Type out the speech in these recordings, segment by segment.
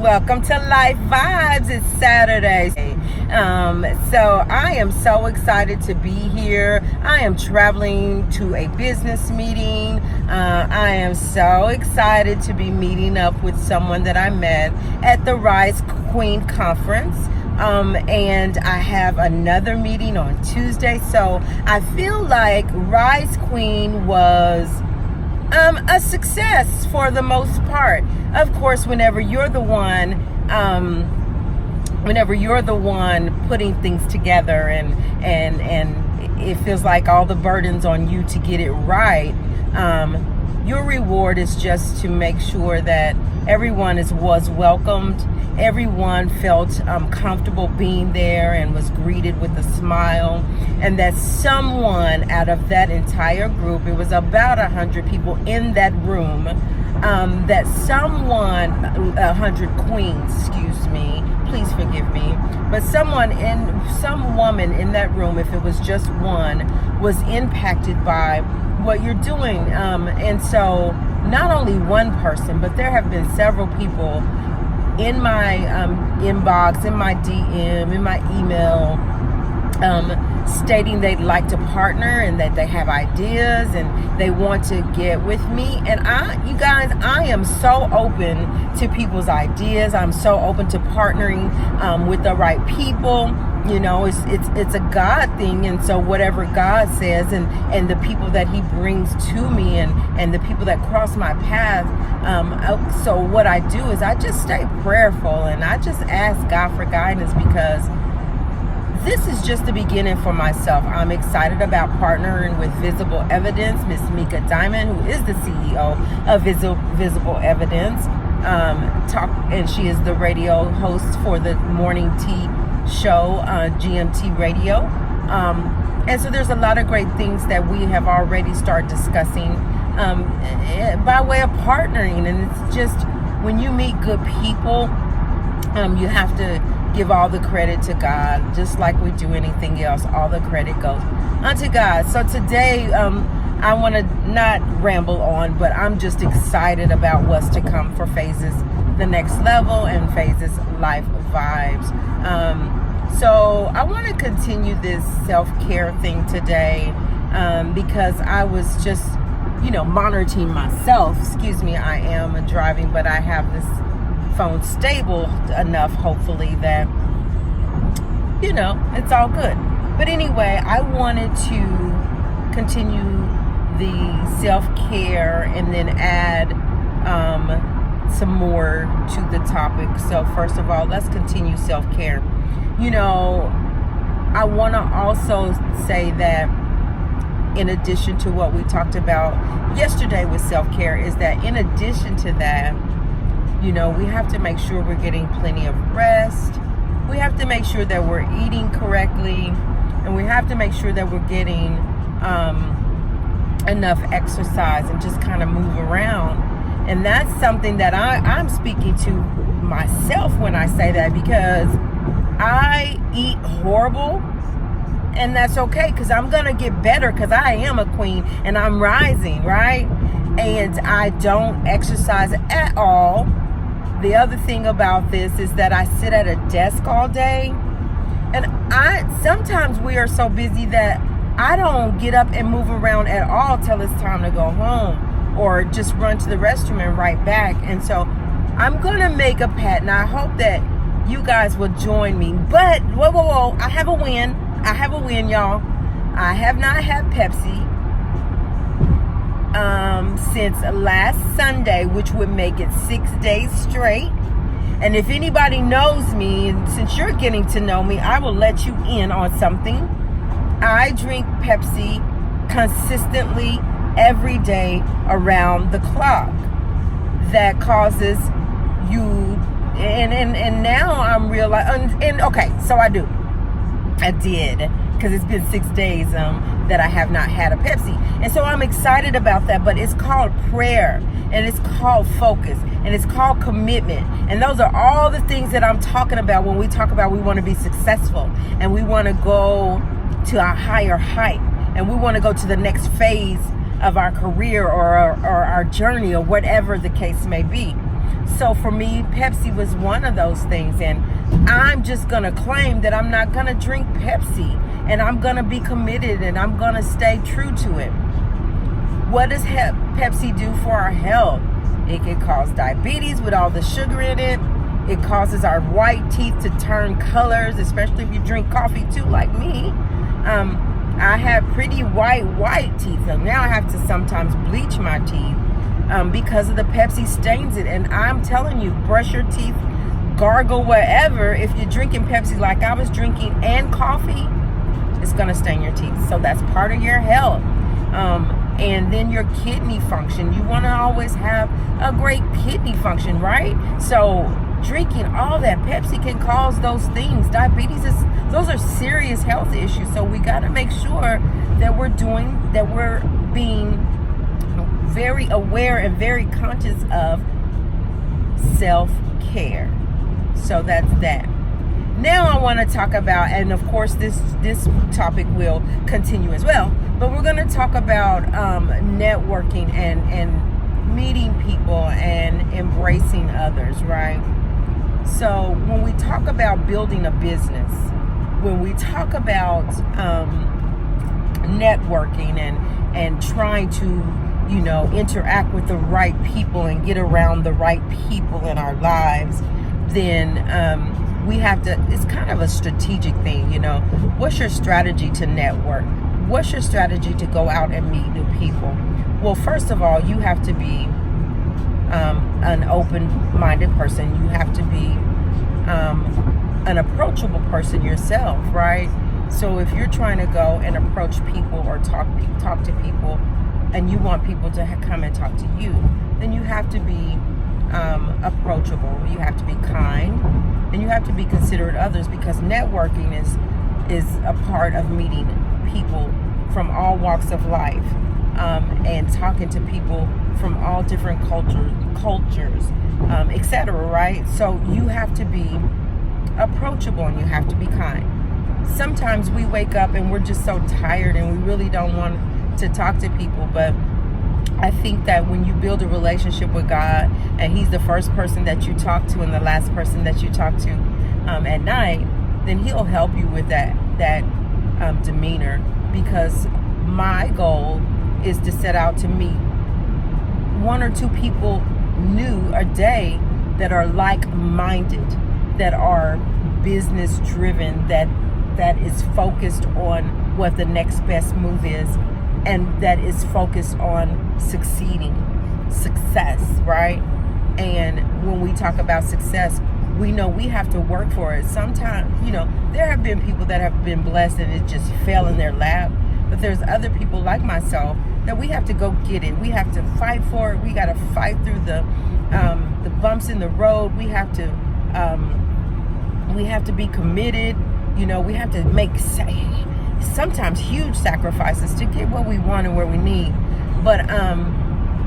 welcome to Life Vibes. It's Saturday. So I am so excited to be here. I am traveling to a business meeting. I am so excited to be meeting up with someone that I met at the Rise Queen Conference. And I have another meeting on Tuesday. So I feel like Rise Queen was a success for the most part. Of course, whenever you're the one putting things together and it feels like all the burden's on you to get it right, your reward is just to make sure that everyone was welcomed. Everyone felt comfortable being there and was greeted with a smile, and that someone out of that entire group, it was about 100 people in that room, that someone, 100 queens, excuse me, please forgive me, but some woman in that room, if it was just one, was impacted by what you're doing. And so not only one person, but there have been several people in my inbox, in my DM, in my email, stating they'd like to partner and that they have ideas and they want to get with me. And you guys, I am so open to people's ideas. I'm so open to partnering with the right people. You know, it's a God thing, and so whatever God says and the people that he brings to me and the people that cross my path, so what I do is I just stay prayerful and I just ask God for guidance, because this is just the beginning for myself. I'm excited about partnering with Visible Evidence, Miss Mika Diamond, who is the CEO of Visible Evidence, and she is the radio host for the Morning Tea show, GMT Radio, and so there's a lot of great things that we have already started discussing by way of partnering. And it's just, when you meet good people, you have to give all the credit to God, just like we do anything else. All the credit goes unto God. So today, I want to not ramble on, but I'm just excited about what's to come for Phases the Next Level and Phases Life Vibes. So I want to continue this self-care thing today, because I was just, monitoring myself. Excuse me, I am driving, but I have this phone stable enough, hopefully, that, it's all good. But anyway, I wanted to continue the self-care and then add some more to the topic. So first of all, let's continue self-care. I want to also say that in addition to what we talked about yesterday with self-care, is that in addition to that, we have to make sure we're getting plenty of rest. We have to make sure that we're eating correctly, and we have to make sure that we're getting enough exercise and just kind of move around. And that's something that I'm speaking to myself when I say that, because I eat horrible, and that's okay, because I'm going to get better, because I am a queen and I'm rising, right? And I don't exercise at all. The other thing about this is that I sit at a desk all day, and sometimes we are so busy that I don't get up and move around at all till it's time to go home, or just run to the restroom and right back. And so I'm going to make a pact, and I hope that you guys will join me. But, whoa, I have a win. Y'all. I have not had Pepsi since last Sunday, which would make it 6 days straight. And if anybody knows me, and since you're getting to know me, I will let you in on something. I drink Pepsi consistently every day around the clock. That causes you, and now I'm realizing, and okay, so I did, because it's been 6 days that I have not had a Pepsi. And so I'm excited about that. But it's called prayer, and it's called focus, and it's called commitment. And those are all the things that I'm talking about when we talk about we want to be successful, and we want to go to a higher height, and we want to go to the next phase of our career or our journey, or whatever the case may be. So for me, Pepsi was one of those things, and I'm just going to claim that I'm not going to drink Pepsi, and I'm going to be committed, and I'm going to stay true to it. What does Pepsi do for our health? It can cause diabetes with all the sugar in it. It causes our white teeth to turn colors, especially if you drink coffee too, like me. I have pretty white teeth, and now I have to sometimes bleach my teeth because of the Pepsi stains it. And I'm telling you, brush your teeth, gargle, whatever. If you're drinking Pepsi like I was drinking and coffee, it's gonna stain your teeth. So that's part of your health. And then your kidney function. You want to always have a great kidney function, right? So drinking all that Pepsi can cause those things. Diabetes those are serious health issues. So we got to make sure that we're being very aware and very conscious of self-care. So that's that. Now I want to talk about, and of course this topic will continue as well, but we're going to talk about networking and meeting people and embracing others, right? So when we talk about building a business, when we talk about networking and trying to, interact with the right people and get around the right people in our lives, then we have to, it's kind of a strategic thing, What's your strategy to network? What's your strategy to go out and meet new people? Well, first of all, you have to be an open-minded person. You have to be an approachable person yourself, right? So if you're trying to go and approach people or talk to people, and you want people to come and talk to you, then you have to be approachable. You have to be kind, and you have to be considerate of others, because networking is a part of meeting people from all walks of life, and talking to people from all different cultures, etc. Right? So you have to be approachable and you have to be kind. Sometimes we wake up and we're just so tired and we really don't want to talk to people, but I think that when you build a relationship with God, and He's the first person that you talk to and the last person that you talk to at night, then He'll help you with that demeanor. Because my goal is to set out to meet one or two people new a day that are like-minded, that are business-driven, that is focused on what the next best move is, and that is focused on success, right? And when we talk about success, we know we have to work for it. Sometimes, there have been people that have been blessed and it just fell in their lap. But there's other people like myself that we have to go get it. We have to fight for it. We got to fight through the bumps in the road. We have to be committed. We have to make sometimes huge sacrifices to get what we want and where we need. But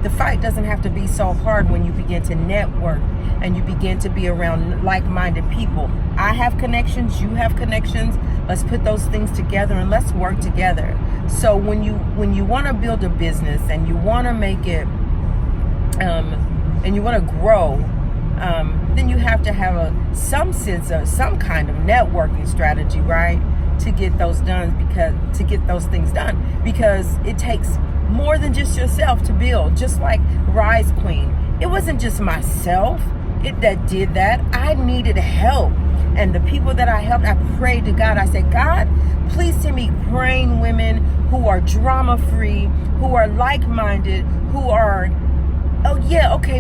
the fight doesn't have to be so hard when you begin to network and you begin to be around like-minded people. I have connections, you have connections. Let's put those things together and let's work together. So when you want to build a business and you want to make it and you want to grow, then you have to have some sense of some kind of networking strategy, right? To get those things done, because it takes more than just yourself to build. Just like Rise Queen, it wasn't just myself that did that. I needed help, and the people that I helped, I prayed to God. I said, God, please send me praying women who are drama-free, who are like-minded, who are,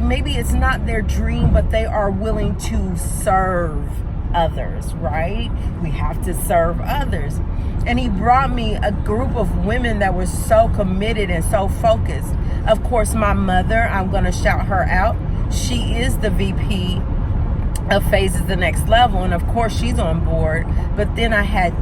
maybe it's not their dream, but they are willing to serve others, right? We have to serve others. And He brought me a group of women that were so committed and so focused. Of course, my mother, I'm going to shout her out. She is the VP of Phases the Next Level, and of course she's on board. But then I had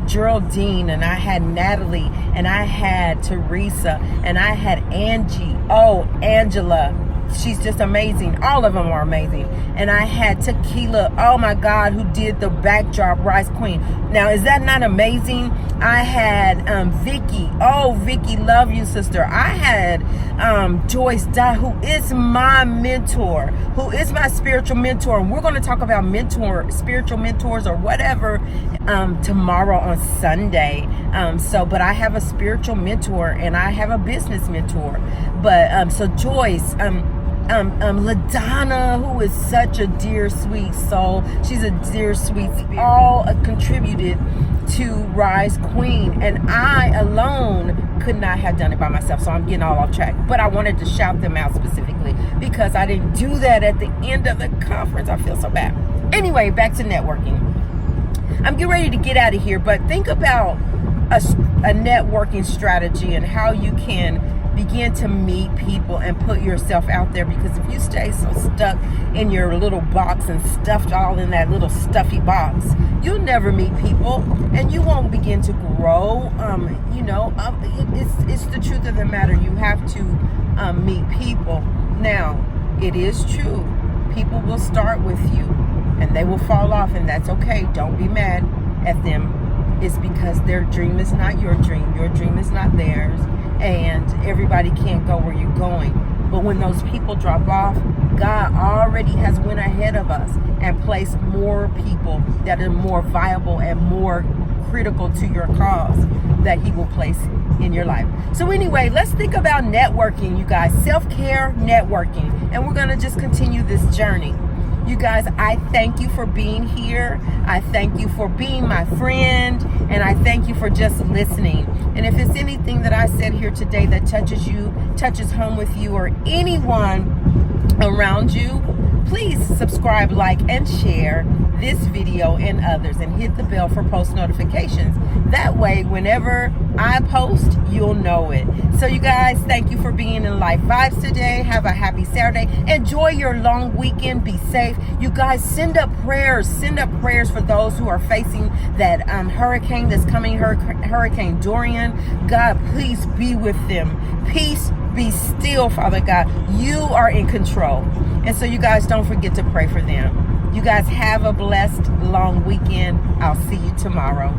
Geraldine, and I had Natalie, and I had Teresa, and I had Angie. Oh, Angela. she's just amazing. All of them are amazing. And I had Tequila, oh my God, who did the backdrop Rise Queen. Now, is that not amazing? I had Vicky. Oh, Vicky, love you, sister. I had Joyce Dye, who is my mentor, who is my spiritual mentor. And we're going to talk about spiritual mentors or whatever tomorrow on Sunday. But I have a spiritual mentor and I have a business mentor. But so Joyce, LaDonna, who is such a dear, sweet soul. She's a dear, sweet spirit. All contributed to Rise Queen, and I alone could not have done it by myself. So I'm getting all off track, but I wanted to shout them out specifically because I didn't do that at the end of the conference. I feel so bad. Anyway, back to networking. I'm getting ready to get out of here, but think about a networking strategy and how you can begin to meet people and put yourself out there, because if you stay so stuck in your little box and stuffed all in that little stuffy box, you'll never meet people and you won't begin to grow. It's the truth of the matter. You have to meet people. Now, it is true. People will start with you and they will fall off, and that's okay. Don't be mad at them. It's because their dream is not your dream. Your dream is not theirs. And everybody can't go where you're going. But when those people drop off, God already has went ahead of us and placed more people that are more viable and more critical to your cause that he will place in your life. So anyway, let's think about networking, you guys. Self-care, networking. And we're going to just continue this journey. You guys, I thank you for being here. I thank you for being my friend. And I thank you for just listening. And if it's anything that I said here today that touches you, touches home with you, or anyone around you, please subscribe, like, and share this video and others, and hit the bell for post notifications. That way, whenever I post, you'll know it. So you guys, thank you for being in Life Vibes today. Have a happy Saturday. Enjoy your long weekend. Be safe. You guys, send up prayers. Send up prayers for those who are facing that hurricane that's coming, Hurricane Dorian. God, please be with them. Peace, be still, Father God. You are in control. And so you guys, don't forget to pray for them. You guys have a blessed long weekend. I'll see you tomorrow.